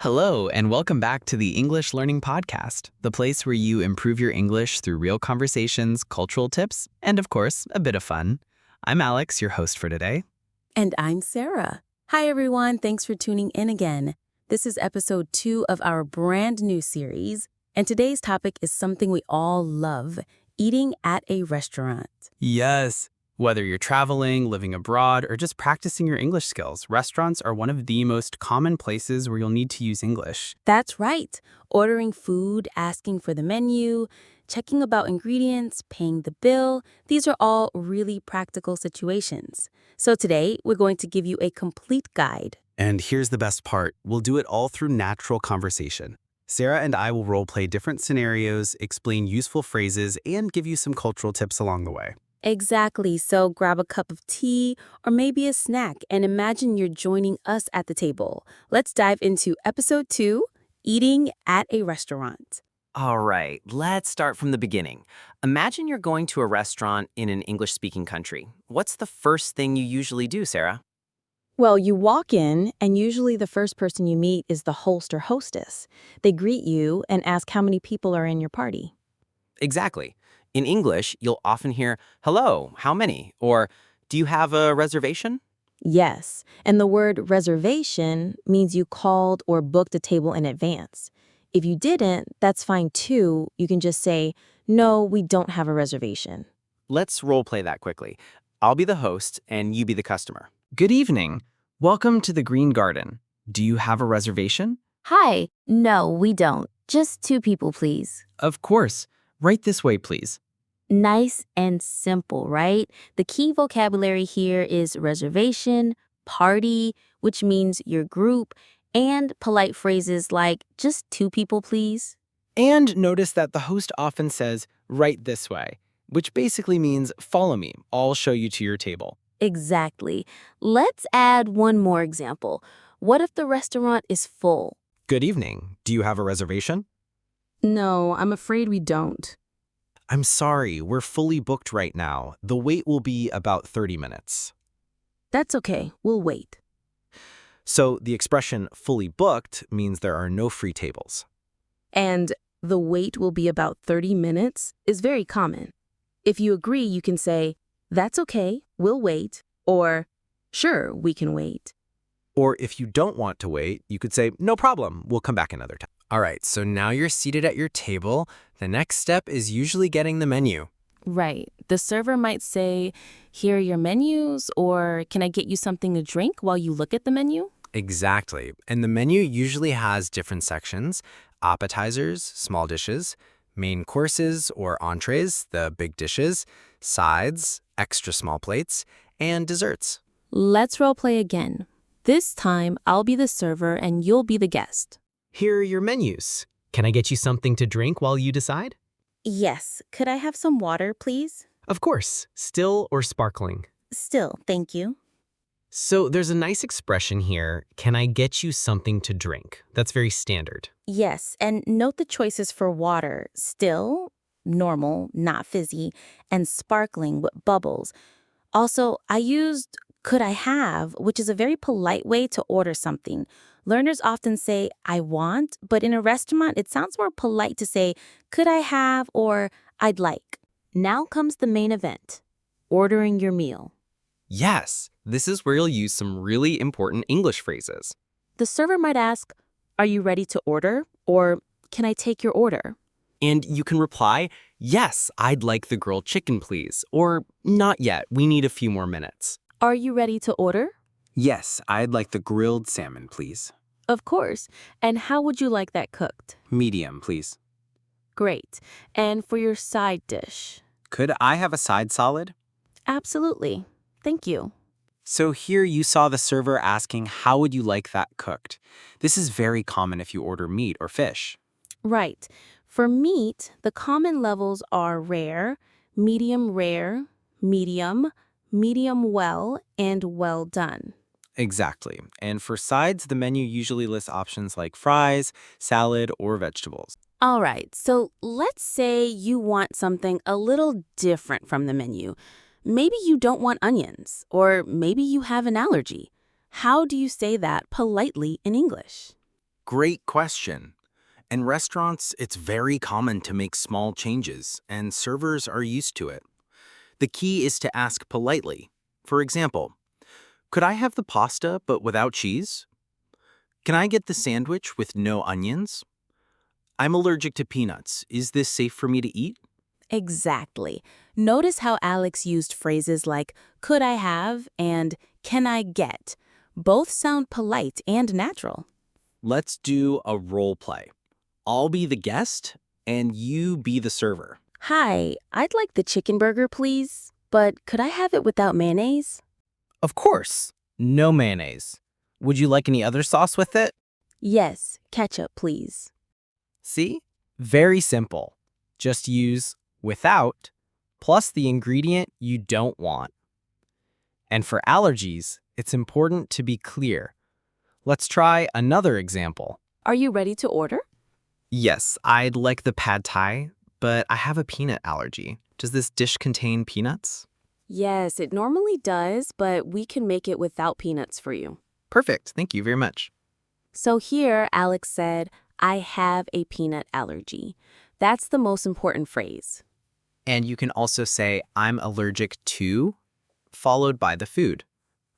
Hello, and welcome back to the English Learning Podcast, the place where you improve your English through real conversations, cultural tips, and of course, a bit of fun. I'm Alex, your host for today. And I'm Sarah. Hi, everyone. Thanks for tuning in again. This is episode 2 of our brand new series, and today's topic is something we all love, eating at a restaurant. Yes. Whether you're traveling, living abroad, or just practicing your English skills, restaurants are one of the most common places where you'll need to use English. That's right. Ordering food, asking for the menu, checking about ingredients, paying the bill, these are all really practical situations. So today, we're going to give you a complete guide. And here's the best part. We'll do it all through natural conversation. Sarah and I will role-play different scenarios, explain useful phrases, and give you some cultural tips along the way. Exactly. So grab a cup of tea or maybe a snack and imagine you're joining us at the table. Let's dive into episode 2, eating at a restaurant. All right, let's start from the beginning. Imagine you're going to a restaurant in an English-speaking country. What's the first thing you usually do, Sarah? Well, you walk in, and usually the first person you meet is the host or hostess. They greet you and ask how many people are in your party. Exactly. In English, you'll often hear, "Hello, how many?" Or, "Do you have a reservation?" Yes, and the word reservation means you called or booked a table in advance. If you didn't, that's fine too. You can just say, "No, we don't have a reservation." Let's role-play that quickly. I'll be the host, and you be the customer. Good evening. Welcome to the Green Garden. Do you have a reservation? Hi. No, we don't. Just 2 people, please. Of course. Right this way, please. Nice and simple, right? The key vocabulary here is reservation, party, which means your group, and polite phrases like just 2 people, please. And notice that the host often says, right this way, which basically means follow me. I'll show you to your table. Exactly. Let's add one more example. What if the restaurant is full? Good evening. Do you have a reservation? No, I'm afraid we don't. I'm sorry, we're fully booked right now. The wait will be about 30 minutes. That's okay. We'll wait. So the expression fully booked means there are no free tables. And the wait will be about 30 minutes is very common. If you agree, you can say, "That's okay, we'll wait," or "Sure, we can wait." Or if you don't want to wait, you could say, no problem, we'll come back another time. All right, so now you're seated at your table. The next step is usually getting the menu. Right. The server might say, "Here are your menus," or "Can I get you something to drink while you look at the menu?" Exactly. And the menu usually has different sections: appetizers, small dishes, main courses or entrees, the big dishes, sides, extra small plates, and desserts. Let's role play again. This time, I'll be the server and you'll be the guest. Here are your menus. Can I get you something to drink while you decide? Yes. Could I have some water, please? Of course, still or sparkling. Still, thank you. So there's a nice expression here, can I get you something to drink? That's very standard. Yes, and note the choices for water: still, normal, not fizzy, and sparkling with bubbles. Also, I used "could I have," which is a very polite way to order something. Learners often say "I want," but in a restaurant, it sounds more polite to say "could I have" or "I'd like." Now comes the main event: ordering your meal. Yes, this is where you'll use some really important English phrases. The server might ask, "Are you ready to order?" or "Can I take your order?" And you can reply, "Yes, I'd like the grilled chicken, please," or "Not yet, we need a few more minutes." "Are you ready to order?" Yes, I'd like the grilled salmon, please. Of course. And how would you like that cooked? Medium, please. Great. And for your side dish? Could I have a side salad? Absolutely. Thank you. So here you saw the server asking, how would you like that cooked? This is very common if you order meat or fish. Right. For meat, the common levels are rare, medium, medium well, and well done. Exactly. And for sides, the menu usually lists options like fries, salad, or vegetables. All right, so let's say you want something a little different from the menu. Maybe you don't want onions, or maybe you have an allergy. How do you say that politely in English? Great question. In restaurants, it's very common to make small changes, and servers are used to it. The key is to ask politely. For example, could I have the pasta but without cheese? Can I get the sandwich with no onions? I'm allergic to peanuts. Is this safe for me to eat? Exactly. Notice how Alex used phrases like, could I have, and can I get. Both sound polite and natural. Let's do a role play. I'll be the guest, and you be the server. Hi, I'd like the chicken burger, please. But could I have it without mayonnaise? Of course, no mayonnaise. Would you like any other sauce with it? Yes, ketchup, please. See? Very simple. Just use without plus the ingredient you don't want. And for allergies, it's important to be clear. Let's try another example. Are you ready to order? Yes, I'd like the pad thai, but I have a peanut allergy. Does this dish contain peanuts? Yes, it normally does, but we can make it without peanuts for you. Perfect. Thank you very much. So here, Alex said, I have a peanut allergy. That's the most important phrase. And you can also say, I'm allergic to, followed by the food.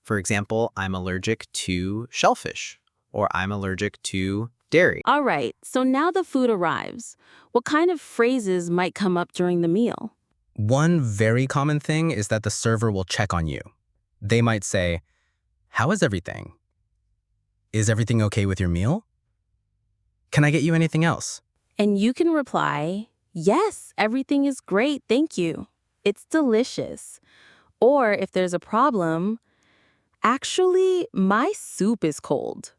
For example, I'm allergic to shellfish, or I'm allergic to dairy. All right, so now the food arrives. What kind of phrases might come up during the meal? One very common thing is that the server will check on you. They might say, how is everything? Is everything okay with your meal? Can I get you anything else? And you can reply, yes, everything is great, thank you. It's delicious. Or if there's a problem, actually, my soup is cold.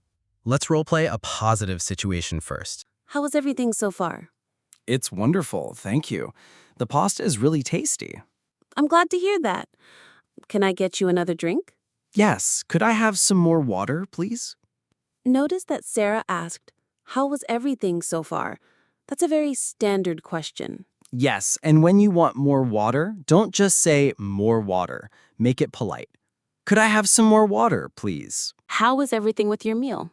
Let's roleplay a positive situation first. How is everything so far? It's wonderful, thank you. The pasta is really tasty. I'm glad to hear that. Can I get you another drink? Yes, could I have some more water, please? Notice that Sarah asked, how was everything so far? That's a very standard question. Yes, and when you want more water, don't just say more water. Make it polite. Could I have some more water, please? How was everything with your meal?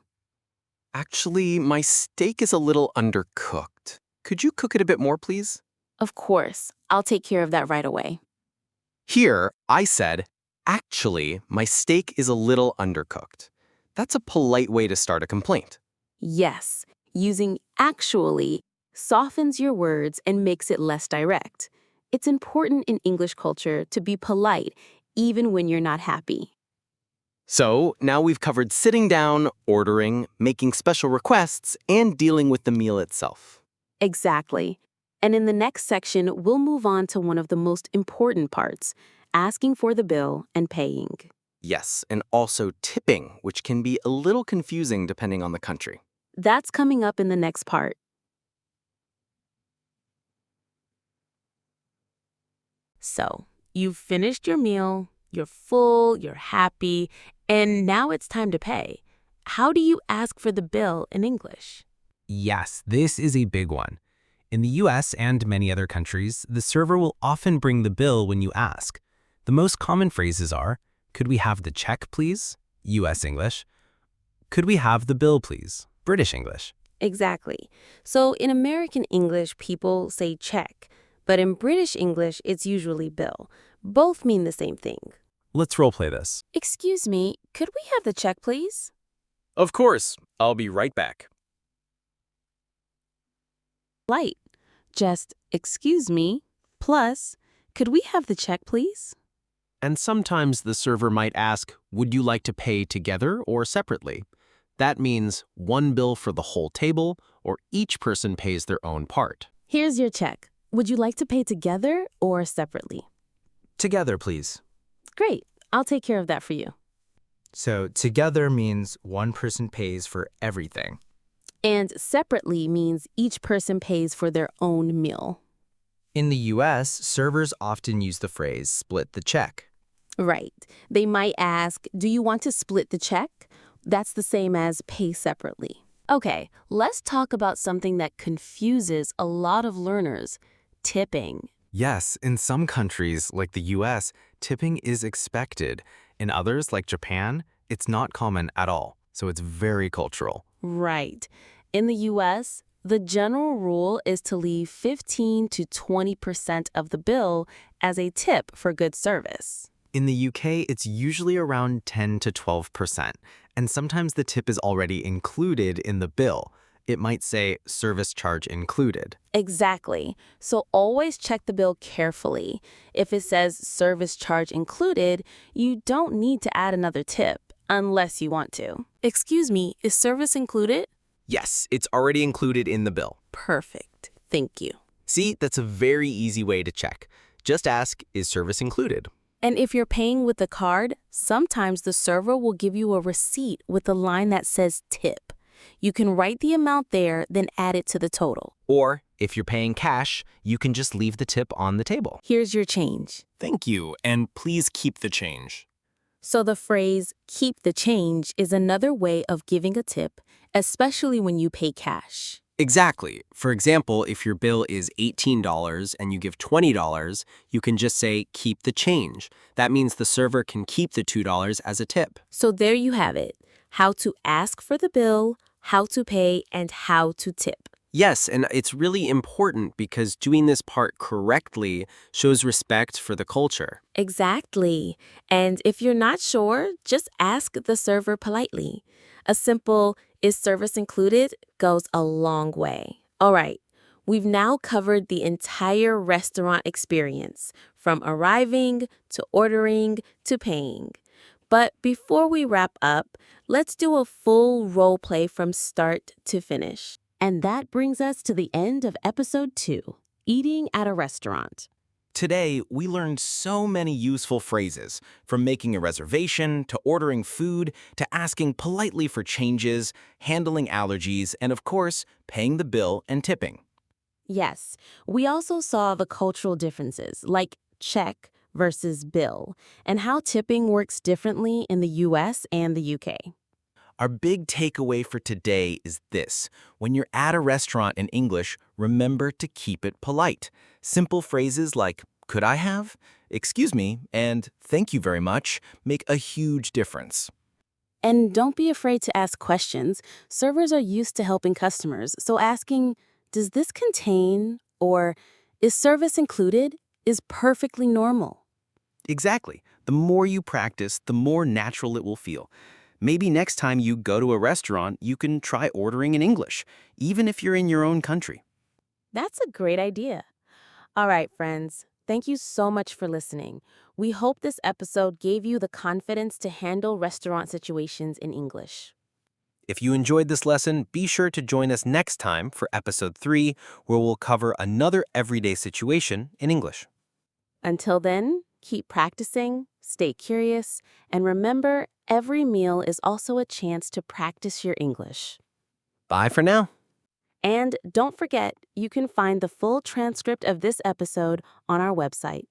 Actually, my steak is a little undercooked. Could you cook it a bit more, please? Of course, I'll take care of that right away. Here, I said, actually, my steak is a little undercooked. That's a polite way to start a complaint. Yes, using actually softens your words and makes it less direct. It's important in English culture to be polite even when you're not happy. So, now we've covered sitting down, ordering, making special requests, and dealing with the meal itself. Exactly. And in the next section, we'll move on to one of the most important parts, asking for the bill and paying. Yes, and also tipping, which can be a little confusing depending on the country. That's coming up in the next part. So, you've finished your meal, you're full, you're happy, and now it's time to pay. How do you ask for the bill in English? Yes, this is a big one. In the US and many other countries, the server will often bring the bill when you ask. The most common phrases are, could we have the check, please? US English. Could we have the bill, please? British English. Exactly. So in American English, people say check, but in British English, it's usually bill. Both mean the same thing. Let's roleplay this. Excuse me, could we have the check, please? Of course, I'll be right back. Light. Just, excuse me, plus, could we have the check, please? And sometimes the server might ask, would you like to pay together or separately? That means one bill for the whole table, or each person pays their own part. Here's your check. Would you like to pay together or separately? Together, please. Great. I'll take care of that for you. So together means one person pays for everything. And separately means each person pays for their own meal. In the US, servers often use the phrase split the check. Right. They might ask, do you want to split the check? That's the same as pay separately. Okay, let's talk about something that confuses a lot of learners, tipping. Yes, in some countries, like the US, tipping is expected. In others, like Japan, it's not common at all, so it's very cultural. Right. In the US, the general rule is to leave 15 to 20% of the bill as a tip for good service. In the UK, it's usually around 10 to 12%, and sometimes the tip is already included in the bill. It might say service charge included. Exactly. So always check the bill carefully. If it says service charge included, you don't need to add another tip unless you want to. Excuse me, is service included? Yes, it's already included in the bill. Perfect. Thank you. See, that's a very easy way to check. Just ask, is service included? And if you're paying with a card, sometimes the server will give you a receipt with a line that says tip. You can write the amount there, then add it to the total. Or, if you're paying cash, you can just leave the tip on the table. Here's your change. Thank you, and please keep the change. So the phrase, keep the change, is another way of giving a tip, especially when you pay cash. Exactly. For example, if your bill is $18 and you give $20, you can just say, keep the change. That means the server can keep the $2 as a tip. So there you have it. How to ask for the bill, how to pay, and how to tip. Yes, and it's really important because doing this part correctly shows respect for the culture. Exactly. And if you're not sure, just ask the server politely. A simple, is service included, goes a long way. All right, we've now covered the entire restaurant experience, from arriving to ordering to paying. But before we wrap up, let's do a full role play from start to finish. And that brings us to the end of episode 2, Eating at a Restaurant. Today, we learned so many useful phrases, from making a reservation, to ordering food, to asking politely for changes, handling allergies, and of course, paying the bill and tipping. Yes, we also saw the cultural differences, like check versus bill, and how tipping works differently in the US and the UK. Our big takeaway for today is this. When you're at a restaurant in English, remember to keep it polite. Simple phrases like, could I have? Excuse me, and thank you very much make a huge difference. And don't be afraid to ask questions. Servers are used to helping customers, so asking, does this contain, or is service included, is perfectly normal. Exactly. The more you practice, the more natural it will feel. Maybe next time you go to a restaurant, you can try ordering in English, even if you're in your own country. That's a great idea. All right, friends. Thank you so much for listening. We hope this episode gave you the confidence to handle restaurant situations in English. If you enjoyed this lesson, be sure to join us next time for episode 3, where we'll cover another everyday situation in English. Until then, keep practicing, stay curious, and remember, every meal is also a chance to practice your English. Bye for now. And don't forget, you can find the full transcript of this episode on our website.